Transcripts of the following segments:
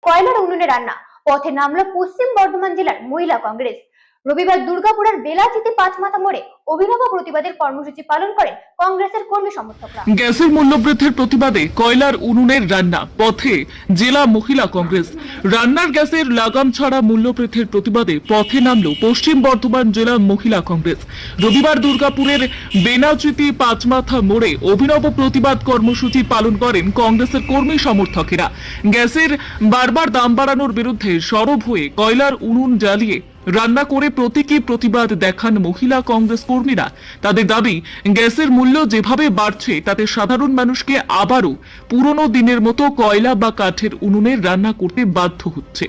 কয়লার উনুনে রান্না পথে নামলো পশ্চিম বর্ধমান জেলার মহিলা কংগ্রেস। রবিবার দুর্গাপুরের বেলাচিতে পাঁচমাথা মোড়ে অভিনব প্রতিবাদের কর্মসূচি পালন করেন কংগ্রেসের কর্মী সমর্থকরা। গ্যাসের মূল্য বৃদ্ধির প্রতিবাদে কয়লার উনুনের রান্না পথে জেলা মহিলা কংগ্রেস। রান্নার গ্যাসের লাগাম ছাড়া মূল্য বৃদ্ধির প্রতিবাদে পথে নামলো পশ্চিম বর্ধমান জেলা মহিলা কংগ্রেস। রবিবার দুর্গাপুরের বেনাচিতি পাঁচমাথা মোড়ে অভিনব প্রতিবাদ কর্মসূচি পালন করেন কংগ্রেসের কর্মী সমর্থকেরা। গ্যাসের বারবার দাম বাড়ানোর বিরুদ্ধে সরব হয়ে কয়লার উনুন জ্বালিয়ে রান্না করে প্রতীকী প্রতিবাদ দেখান মহিলা কংগ্রেস কর্মীরা। তাদের দাবি, গ্যাসের মূল্য যেভাবে বাড়ছে তাতে সাধারণ মানুষকে আবারও পুরনো দিনের মতো কয়লা বা কাঠের উনুনে রান্না করতে বাধ্য হচ্ছে।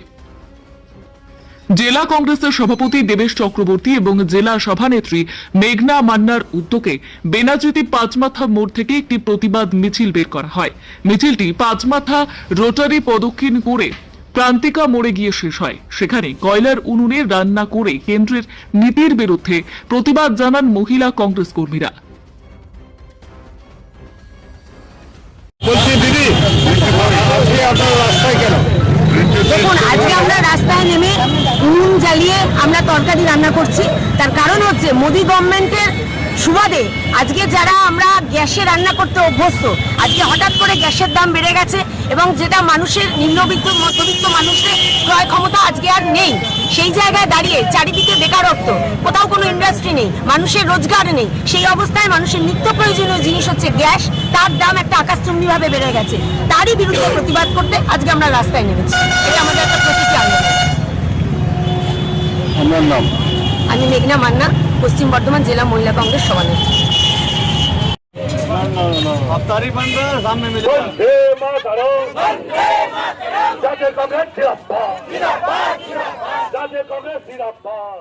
জেলা কংগ্রেসের সভাপতি দেবেশ চক্রবর্তী এবং জেলা সভানেত্রী মেঘনা মান্নার উদ্যোগে বেনাচিতি পাঁচমাথা মোড় থেকে একটি প্রতিবাদ মিছিল বের করা হয়। মিছিলটি পাঁচমাথা রোটারি প্রদক্ষিণ করে প্রান্তিকা মোড়ে গিয়ে শেষ হয়। সেখানে কয়লার উনুনে রান্না করে কেন্দ্রের নীতির বিরুদ্ধে প্রতিবাদ জানান মহিলা কংগ্রেস কর্মীরা। দেখুন, আজকে আমরা রাস্তায় নেমে উনুন জ্বালিয়ে আমরা তরকারি রান্না করছি। তার কারণ হচ্ছে মোদী গভর্নমেন্টের সুবাদে আজকে যারা আমরা গ্যাসে রান্না করতে অভ্যস্ত, আজকে হঠাৎ করে গ্যাসের দাম বেড়ে গেছে এবং যেটা মানুষের নিম্নবিত্ত মধ্যবিত্ত মানুষের ক্রয় ক্ষমতা আজকে আর নেই। সেই জায়গায় দাঁড়িয়ে চারিদিকে বেকারত্ব, কোথাও কোনো ইন্ডাস্ট্রি নেই, মানুষের রোজগার নেই। সেই অবস্থায় মানুষের নিত্য প্রয়োজনীয় জিনিস হচ্ছে গ্যাস, তার দাম একটা আকাশচুম্বীভাবে বেড়ে গেছে। তারই বিরুদ্ধে প্রতিবাদ করতে আজকে আমরা রাস্তায় নেমেছি। এটা আমাদের একটা প্রতীকী আন্দোলন। আমার নাম আমি মেঘনা মান্না, পশ্চিম বর্ধমান জেলা মহিলা কংগ্রেস সভানেত্রী। अब तारीफ बन रहा है सामने मिले जाके कांग्रेस जिंदाबाद, जाके कांग्रेस जिंदाबाद।